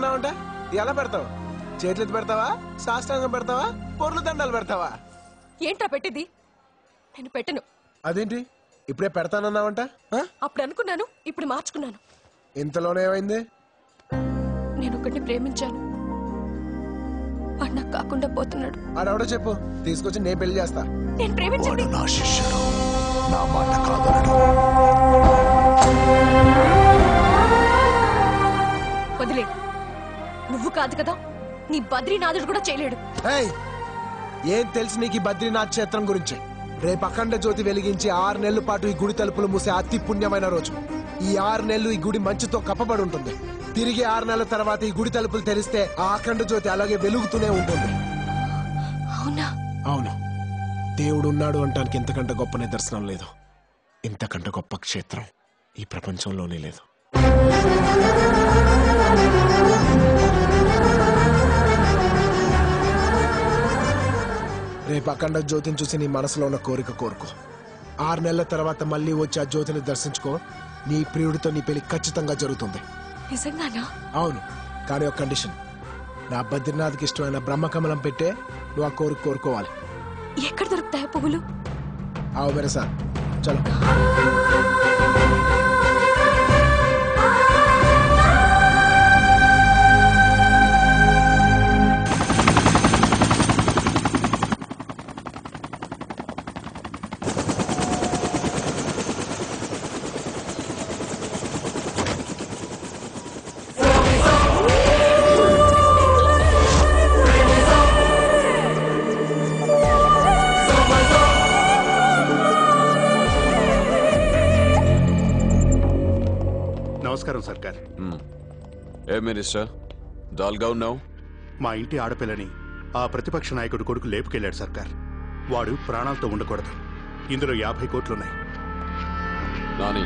అన్నావంట ఎలా పెడతావు? చేతులెత్తి పెడతావా, సాష్టాంగం పెడతావా, పొర్లు దండాలు పెడతావా? ఏంట్రా పెట్టింది? నేను పెట్టను. అదేంటి ఇప్పుడే పెడతానన్నావంట? అప్పుడు అనుకున్నాను, ఇప్పుడు మార్చుకున్నాను. ఇంతలోనే ఏమైంది? నేను ఒకటిని ప్రేమించాను, వాడు నాకు కాకుండా పోతున్నాడు. ఆడెవడో చెప్పు, తీసుకొచ్చి నేను పెళ్లి చేస్తా. నేను ప్రేమించాను. నా శిష్యుడు, నా మాట కాదనడు. వదిలే, నువ్వు కాదు కదా, నీ బద్రీనాథుడు కూడా చేయలేడు. ఏం తెలుసు నీకు ఈ బద్రీనాథ్ క్షేత్రం గురించి? రేపు అఖండ జ్యోతి వెలిగించి 6 నెలల పాటు ఈ గుడి తలుపులు మూసే అతి పుణ్యమైన రోజు. ఈ 6 నెలలు ఈ గుడి మంచుతో కప్పబడి ఉంటుంది. తిరిగి 6 నెలల తర్వాత ఈ గుడి తలుపులు తెరిస్తే ఆ అఖండ జ్యోతి అలాగే వెలుగుతూనే ఉంటుంది. అవునా? అవును. దేవుడు ఉన్నాడు అంటానికి ఇంతకంటే గొప్ప నిదర్శనం లేదు. ఇంతకంటే గొప్ప క్షేత్రం ఈ ప్రపంచంలోనే లేదు. రేపు అఖండ జ్యోతిని చూసి నీ మనసులో ఉన్న కోరిక కోరుకో. 6 నెలల తర్వాత మళ్ళీ వచ్చి ఆ జ్యోతిని దర్శించుకో. నీ ప్రియుడితో నీ పెళ్లి ఖచ్చితంగా జరుగుతుంది. నిజంగానా? అవును, కానీ ఒక కండిషన్. నా బద్రీనాథ్కి ఇష్టమైన బ్రహ్మకమలం పెట్టే నువ్వు ఆ కోరిక కోరుకోవాలి. ఎక్కడ దొరుకుతాయా పువ్వులు? आओ मेरे साथ, चलो. నమస్కారం సర్కార్. ఏ మినిస్టర్ డాల్గా ఉన్నావు? మా ఇంటి ఆడపిల్లని ఆ ప్రతిపక్ష నాయకుడు కొడుకు లేపుకెళ్లాడు సర్కార్. వాడు ప్రాణాలతో ఉండకూడదు. ఇందులో 50 కోట్లున్నాయి. Nani,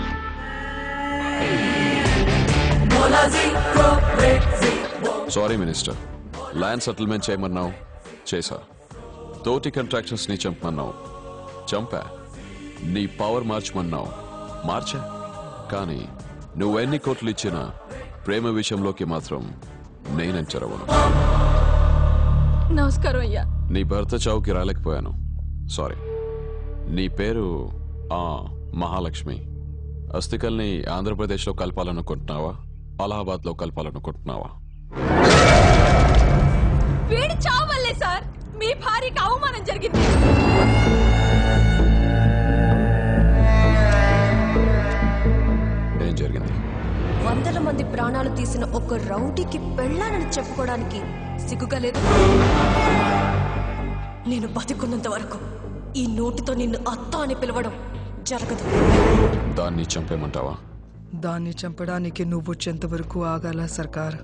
sorry minister, land settlement చేయమన్నావు, చేశా. తోటి కాంట్రాక్టర్స్ ని చంపమన్నావు, చంపా. నీ పవర్ మార్చమన్నావు, మార్చా. కానీ నువ్వెన్ని కోట్లు ఇచ్చినా ప్రేమ విషయంలోకి మాత్రం నేనెంచరవను. నమస్కారం అయ్యా. నీ భర్త చావుకి రాలేకపోయాను, సారీ. నీ పేరు మహాలక్ష్మి. అస్థికల్ని ఆంధ్రప్రదేశ్లో కలపాలనుకుంటున్నావా, అలహాబాద్లో కలపాలనుకుంటున్నావా? వీడి చావు వల్లే సార్ మీ భార్యకి అవమానం జరిగింది. ఏం జరిగింది? 100 మంది ప్రాణాలు తీసిన ఒక రౌడీకి పెళ్ళానని చెప్పుకోవడానికి సిగ్గుగా లేదు. నేను బతికున్నంత వరకు ఈ నోటితో నిన్ను అత్త అని పిలవడం జరగదు. దాన్ని చంపేమంటావా? దాన్ని చంపడానికి నువ్వు వచ్చేంత వరకు ఆగాల సర్కార్.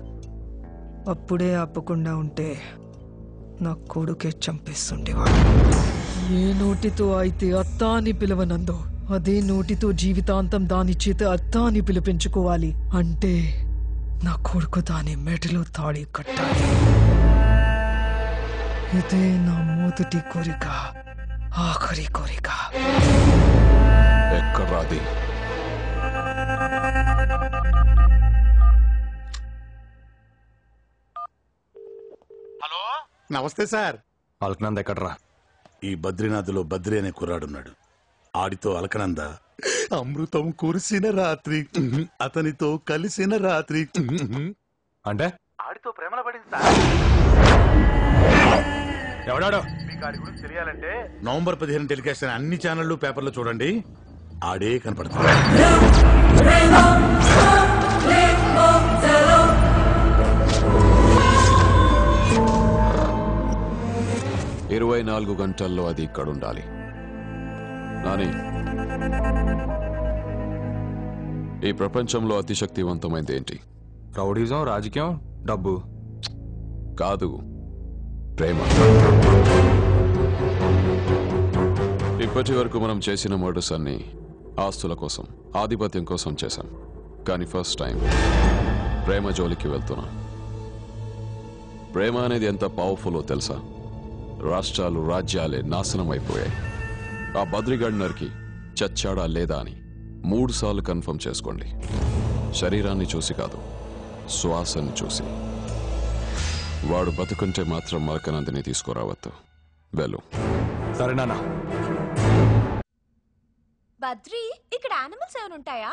అప్పుడే ఆపకుండా ఉంటే నా కొడుకే చంపేస్తుండేవాడు. ఏ నోటితో అయితే అత్త అని పిలవనందో అదే నోటితో జీవితాంతం దాని చేత అత్త అని పిలిపించుకోవాలి. అంటే నా కొడుకు దాని మెడలో తాళి కట్టాలి. ఇదే నా మొదటి కోరిక, ఆఖరి కోరిక. ఎక్కడ్రాది? హలో, నమస్తే సార్. అల్కనంద ఎక్కడ్రా? ఈ బద్రీనాథ్లో బద్రీ అనే కుర్రాడున్నాడు. ఆడితో అలకనంద అమృతం కురిసిన రాత్రి, అతనితో కలిసిన రాత్రి. అంటే ఆడితో ప్రేమలో పడింది సార్. ఎవడాడో? మీకు ఆడి గురించి తెలియాలంటే నవంబర్ 15 టెలికాస్ట్ అయిన అన్ని ఛానళ్లు పేపర్లు చూడండి. ఆడే కనపడతాడు. 24 గంటల్లో అది ఇక్కడ ఉండాలి. నాని, ఈ ప్రపంచంలో అతి శక్తివంతమైంది ఏంటి? రౌడీజం, రాజకీయం, డబ్బు కాదు, ప్రేమ. ఇప్పటి వరకు మనం చేసిన మర్డర్స్ అన్ని ఆస్తుల కోసం, ఆధిపత్యం కోసం చేశాం. కానీ ఫస్ట్ టైం ప్రేమ జోలికి వెళ్తున్నాం. ప్రేమ అనేది ఎంత పవర్ఫుల్లో తెలుసా? రాష్ట్రాలు, రాజ్యాలే నాశనం అయిపోయాయి. ఆ బద్రిగడ్నర్కి చచ్చాడా లేదా అని 3 సార్లు కన్ఫర్మ్ చేసుకోండి. శరీరాన్ని చూసి కాదు, శ్వాసని చూసి. వాడు బతుకుంటే మాత్రం మరకనందిని తీసుకురావద్దు. వెళ్ళు. సరే నాన్న. బద్రి, ఇక్కడ యానిమల్స్ ఏమైనా ఉంటాయా?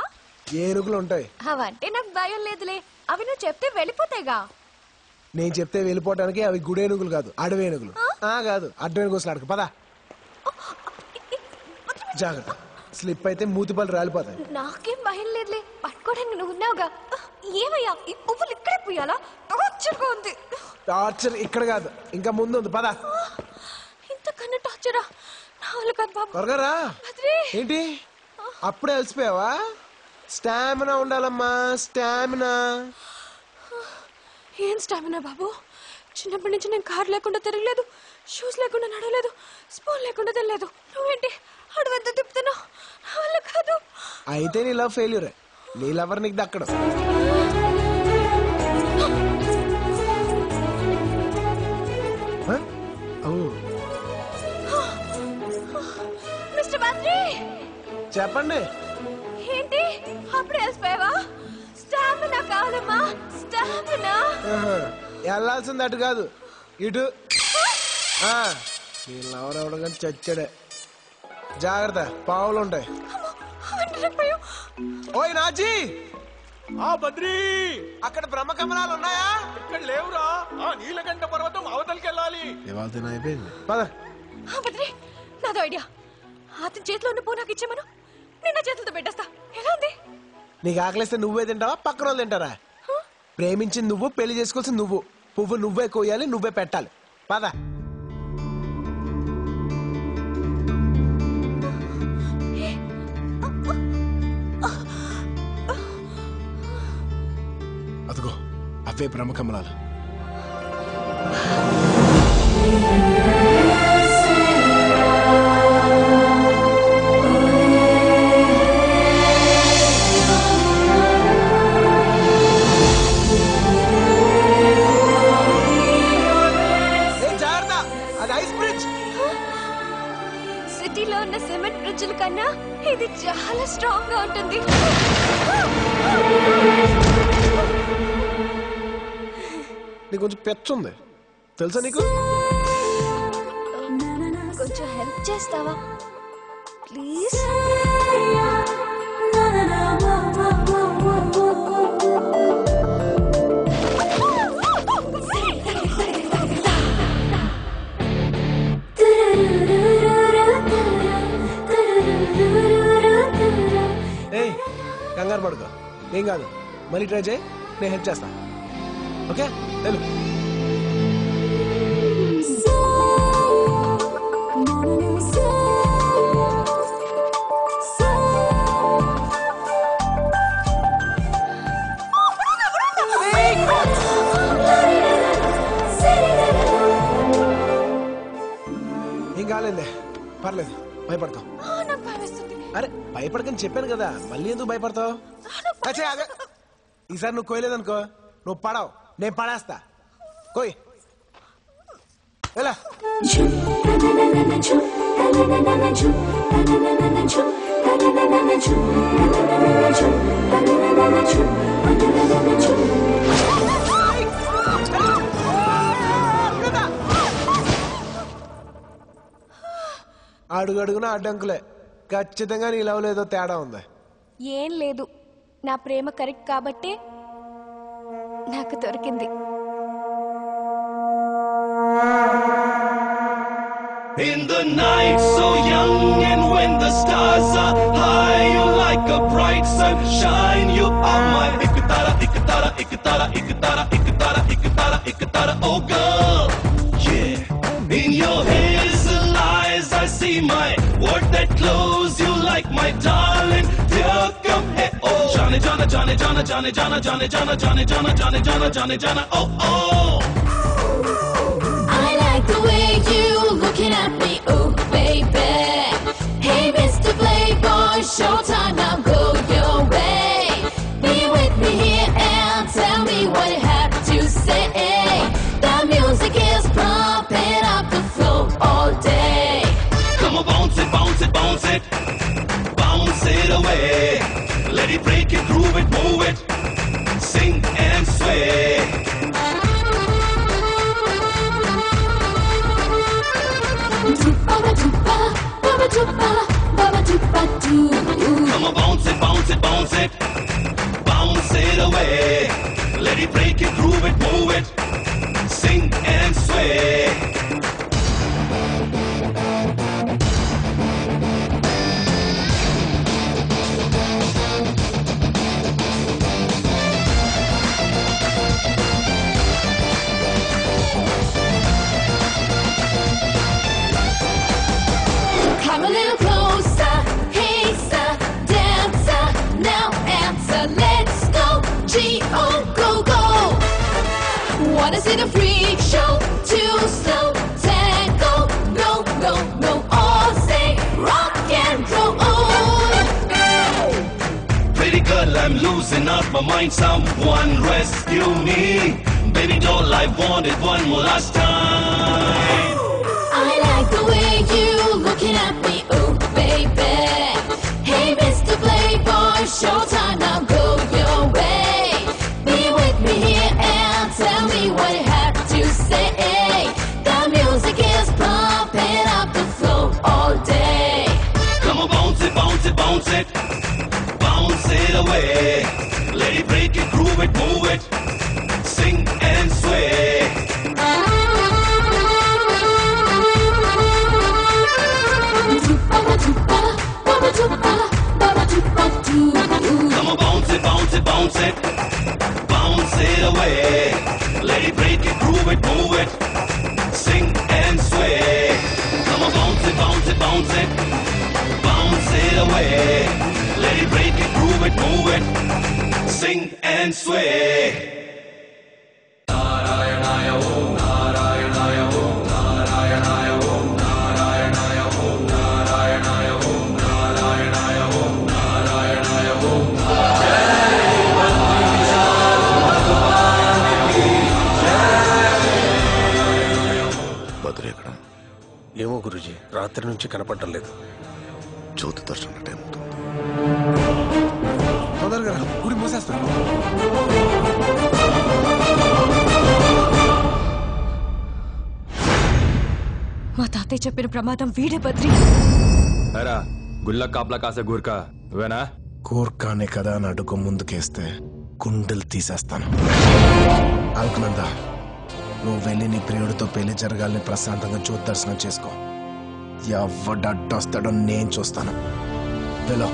ఏనుగులు ఉంటాయి. అవంటే నాకు భయం లేదులే, అవి నువ్వు చెప్తే వెళ్ళిపోతాయిగా. నేను చెప్తే వెళ్ళిపోవటానికి అవి గుడేనుగులు కాదు, అడవేనుగులు. కాదు, అడ్డేనుగులు అడగ పదా. జాగ్రత్త, స్లిప్ అయితే మూతిపళ్ళు రాలిపోతాయి. నాకేం భయం లేదులే, పట్టుకోవడానికి నువ్వు ఉన్నావుగా. ఏమయ్యా, ఈ పువ్వులు ఇక్కడే పోయాలా? టార్చర్గా ఉంది. టార్చర్ ఇక్కడ కాదు, ఇంకా ముందు ఉంది పదా. ఇంతకన్నా టార్చరా? త్వరగా రా. ఏంటి అప్పుడే అలసిపోయావా? స్టామినా ఉండాలమ్మా, స్టామినా. ఏం స్టామినా బాబు? చిన్నప్పటి నుంచి నేను కార్ లేకుండా తిరగలేదు, షూస్ లేకుండా నడవలేదు, స్పూన్ లేకుండా తినలేదు. నువ్వేంటి అడవంతా తిప్పుతున్నావు? వాళ్ళ కాదు. అయితే నీ లవ్ ఫెయిల్యూరే. నీ లవర్ నీకు దక్కడం. మిస్టర్ బద్రి, చెప్పండి. ఏంటి అప్పుడే అలసిపోయావా? స్టామినా కావాలమ్మా, స్టామినా. వెళ్ళాల్సింది అటు కాదు, ఇటు. నీ లవర్ అవడం కానీ చచ్చాడే. జాగ్రత్త, పావులు ఉంటాయి. ఓయ్ నాజీ. బద్రీ, అక్కడ బ్రహ్మకమలాలు ఉన్నాయా? ఇక్కడ లేవురా. నీలకంఠ పర్వతం అవతలకి వెళ్ళాలి. అయిపోయింది పద. బద్రి, నాదో ఐడియా. అతని చేతిలో ఉన్న పువ్వు నాకు ఇచ్చేమను, నేను నా చేతులతో పెట్టేస్తా. ఎలా ఉంది? నీకు ఆకలిస్తే నువ్వే తింటావా, పక్కన వాళ్ళు తింటారా? ప్రేమించింది నువ్వు, పెళ్లి చేసుకోవాల్సింది నువ్వు. పువ్వు నువ్వే కోయాలి, నువ్వే పెట్టాలి. పద. అదిగో అవే బ్రహ్మకమలాలు. సిటీలో ఉన్న సిమెంట్ బ్రిడ్జ్ల కన్నా ఇది చాలా స్ట్రాంగ్ గా ఉంటుంది. నీకు కొంచెం పెచ్చుంది తెలుసా నీకు? కొంచెం హెల్ప్ చేస్తావా ప్లీజ్? కంగారు పడుకో, ఏం కాదు. మళ్ళీ ట్రై చేయి, నేను హెల్ప్ చేస్తా. ఓకే వెళ్ళు. ఏం కాలేదే, పర్లేదు, భయపడతావు. అరే భయపడకని చెప్పాను కదా, మళ్ళీ ఎందుకు భయపడతావు? ఈసారి నువ్వు కోయలేదనుకో, నువ్వు పడవు, నేను పడేస్తా. కోయ్ ఎలా. అడుగడుగున అడ్డంకులే. ఖచ్చితంగా నీ లవ్ లేదో తేడా ఉంది. ఏం లేదు, నా ప్రేమ కరెక్ట్ కాబట్టి నాకు దొరికింది. In the night so young and when the stars are high, you like a bright sunshine. You are my ikatara, ikatara, ikatara, ikatara, ikatara, ikatara, ikatara, oh girl, yeah. In your hazel eyes I see my world that close. You like my darling, dear, come here, oh. Johnny, Johnny, Johnny, Johnny, Johnny, Johnny, Johnny, Johnny, Johnny, Johnny, Johnny, Johnny, Johnny, Johnny, oh, oh. I like the way you looking at me, ooh, baby. Hey, Mr. Playboy, showtime, now go your way. Be with me here and tell me what you have to say. The music is pumping up the floor all day. Come on, bounce it, bounce it, bounce it, bounce it away. Let it break it, groove it, move it, sing and sway. Come on, bounce it, bounce it, bounce it. Bounce it away. Let it break it, groove it, move it. Sing and sway. Come a little closer, hey sir, dancer, now answer, let's go, G-O, go, go. Wanna see the freak show, too slow, tango, no, no, no, all say rock and roll. Pretty girl, I'm losing out my mind, someone rescue me. Baby doll, I want it one more last time. I like the way you looking at me, ooh baby. Hey Mr. Playboy, showtime, now go your way. Be with me here and tell me what you have to say. The music is pumping up the flow all day. Come on, bounce it, bounce it, bounce it. Bounce it away. Let it break it, groove it, move it. Sing and sway. Come on, bounce it, bounce it, bounce it. Bounce it away. Let it break it, groove it, move it. Sing and sway. Come on, bounce it, bounce it, bounce it. Bounce it away. Let it break it, groove it, move it. Sing and sway. ఏమో గురుజీ, రాత్రి నుంచి కనపడటం లేదు. జ్యోతి దర్శనం time అవుతుంది. తొందరగా రా, గుడి మూసేస్తాను. మా తాతయ్య చెప్పిన ప్రమాదం వీడే బద్రి. ఎరా గుళ్ళ కాపలా కాసే గూర్ఖా నువ్వేనా? కోర్కానే కదా అని అడుగు ముందుకేస్తే గుండెలు తీసేస్తాను. అల్కనందా, నువ్వు వెళ్ళి నీ ప్రియుడితో పెళ్లి జరగాలని ప్రశాంతంగా జ్యోతి దర్శనం చేసుకో. ఎవడడ్డొస్తాడో నేను చూస్తాను. వెళ్ళు.